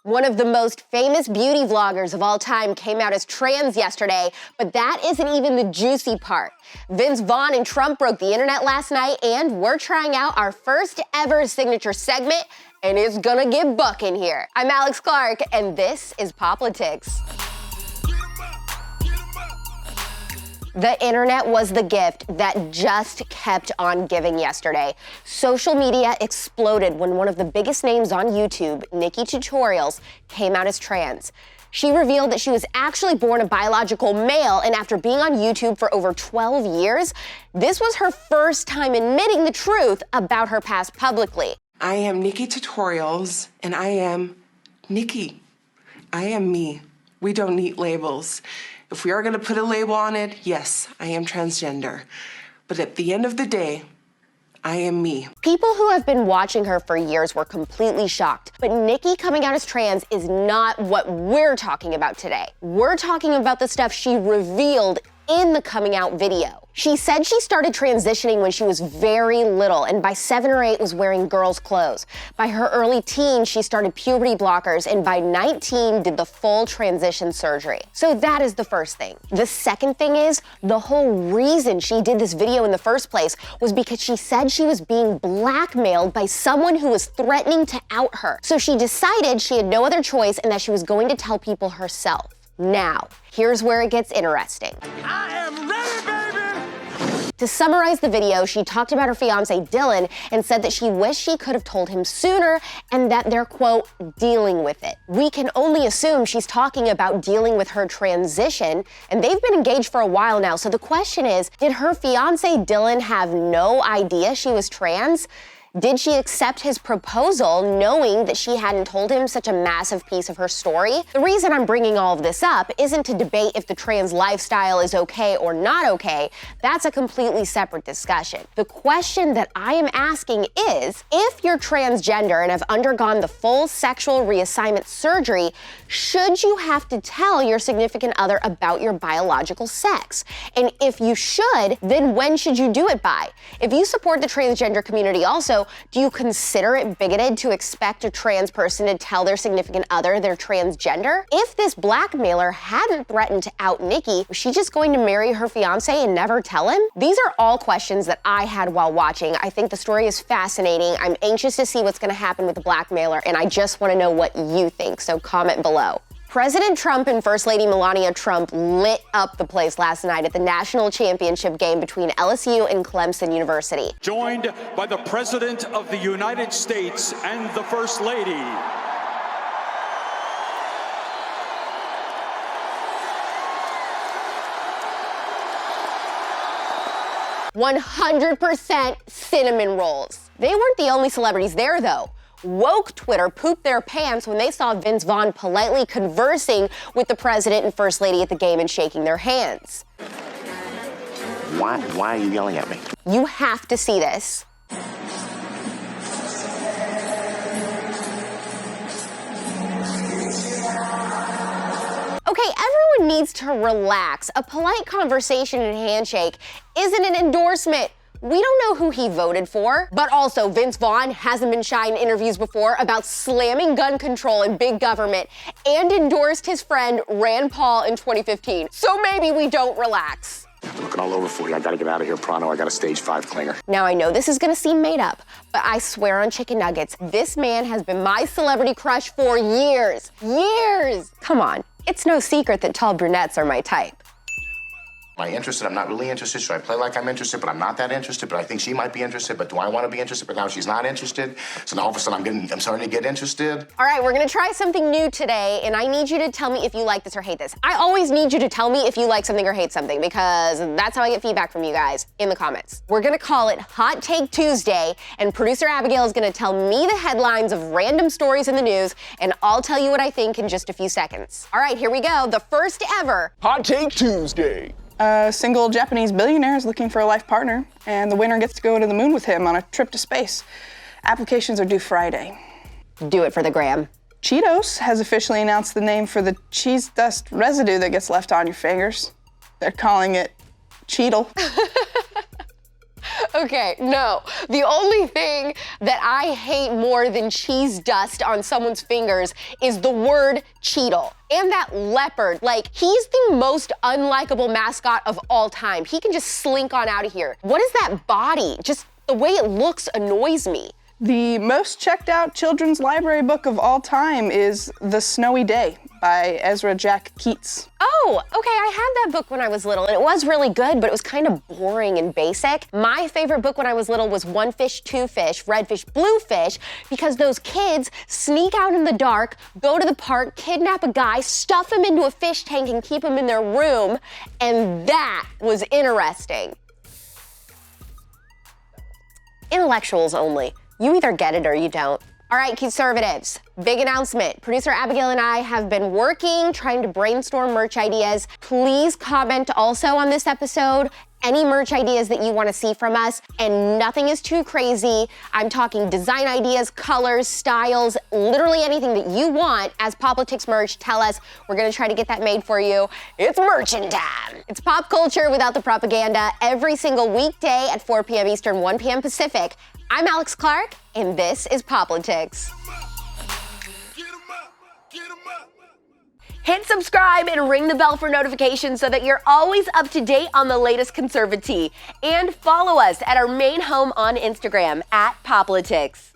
One of the most famous beauty vloggers of all time came out as trans yesterday, but that isn't even the juicy part. Vince Vaughn and Trump broke the internet last night, and we're trying out our first ever signature segment, and it's gonna get buck in here. I'm AlexClark, and this is POPlitics. The internet was the gift that just kept on giving yesterday. Social media exploded when one of the biggest names on YouTube, Nikkie Tutorials, came out as trans. She revealed that she was actually born a biological male, and after being on YouTube for over 12 years, this was her first time admitting the truth about her past publicly. I am Nikkie Tutorials, and I am Nikkie. I am me. We don't need labels. If we are going to put a label on it, yes, I am transgender. But at the end of the day, I am me. People who have been watching her for years were completely shocked. But Nikkie coming out as trans is not what we're talking about today. We're talking about the stuff she revealed in the coming out video. She said she started transitioning when she was very little, and by 7 or 8 was wearing girls' clothes. By her early teens, she started puberty blockers, and by 19 did the full transition surgery. So that is the first thing. The second thing is, the whole reason she did this video in the first place was because she said she was being blackmailed by someone who was threatening to out her. So she decided she had no other choice and that she was going to tell people herself. Now, here's where it gets interesting. I am ready, baby! To summarize the video, she talked about her fiance Dylan and said that she wished she could have told him sooner and that they're, quote, dealing with it. We can only assume she's talking about dealing with her transition, and they've been engaged for a while now, so the question is, did her fiance Dylan have no idea she was trans? Did she accept his proposal knowing that she hadn't told him such a massive piece of her story? The reason I'm bringing all of this up isn't to debate if the trans lifestyle is okay or not okay. That's a completely separate discussion. The question that I am asking is, if you're transgender and have undergone the full sexual reassignment surgery, should you have to tell your significant other about your biological sex? And if you should, then when should you do it by? If you support the transgender community also, do you consider it bigoted to expect a trans person to tell their significant other they're transgender? If this blackmailer hadn't threatened to out Nikkie, was she just going to marry her fiance and never tell him? These are all questions that I had while watching. I think the story is fascinating. I'm anxious to see what's going to happen with the blackmailer, and I just want to know what you think, so comment below. President Trump and First Lady Melania Trump lit up the place last night at the national championship game between LSU and Clemson University. Joined by the President of the United States and the First Lady. 100% cinnamon rolls. They weren't the only celebrities there, though. Woke Twitter pooped their pants when they saw Vince Vaughn politely conversing with the president and first lady at the game and shaking their hands. Why are you yelling at me? You have to see this. Okay, everyone needs to relax. A polite conversation and handshake isn't an endorsement. We don't know who he voted for, but also Vince Vaughn hasn't been shy in interviews before about slamming gun control and big government and endorsed his friend Rand Paul in 2015. So maybe we don't relax. I'm looking all over for you. I gotta get out of here pronto. I got a stage 5 clinger. Now I know this is gonna seem made up, but I swear on chicken nuggets, this man has been my celebrity crush for years. Years! Come on, it's no secret that tall brunettes are my type. Am I interested? I'm not really interested. Should I play like I'm interested, but I'm not that interested? But I think she might be interested, but do I want to be interested? But now she's not interested. So now all of a sudden I'm starting to get interested. All right, we're gonna try something new today, and I need you to tell me if you like this or hate this. I always need you to tell me if you like something or hate something, because that's how I get feedback from you guys in the comments. We're gonna call it Hot Take Tuesday, and producer Abigail is gonna tell me the headlines of random stories in the news, and I'll tell you what I think in just a few seconds. All right, here we go. The first ever Hot Take Tuesday. A single Japanese billionaire is looking for a life partner, and the winner gets to go to the moon with him on a trip to space. Applications are due Friday. Do it for the gram. Cheetos has officially announced the name for the cheese dust residue that gets left on your fingers. They're calling it Cheetle. Okay, no. The only thing that I hate more than cheese dust on someone's fingers is the word Cheetle. And that leopard, like, he's the most unlikable mascot of all time. He can just slink on out of here. What is that body? Just the way it looks annoys me. The most checked out children's library book of all time is The Snowy Day by Ezra Jack Keats. Oh, okay, I had that book when I was little, and it was really good, but it was kind of boring and basic. My favorite book when I was little was One Fish, Two Fish, Red Fish, Blue Fish, because those kids sneak out in the dark, go to the park, kidnap a guy, stuff him into a fish tank, and keep him in their room, and that was interesting. Intellectuals only. You either get it or you don't. All right, CUTEservatives, big announcement. Producer Abigail and I have been working, trying to brainstorm merch ideas. Please comment also on this episode any merch ideas that you want to see from us, and nothing is too crazy. I'm talking design ideas, colors, styles, literally anything that you want as POPlitics merch. Tell us. We're going to try to get that made for you. It's merchant time. It's pop culture without the propaganda every single weekday at 4 p.m. Eastern, 1 p.m. Pacific. I'm AlexClark, and this is POPlitics. Hit subscribe and ring the bell for notifications so that you're always up to date on the latest conservatee. And follow us at our main home on Instagram at POPlitics.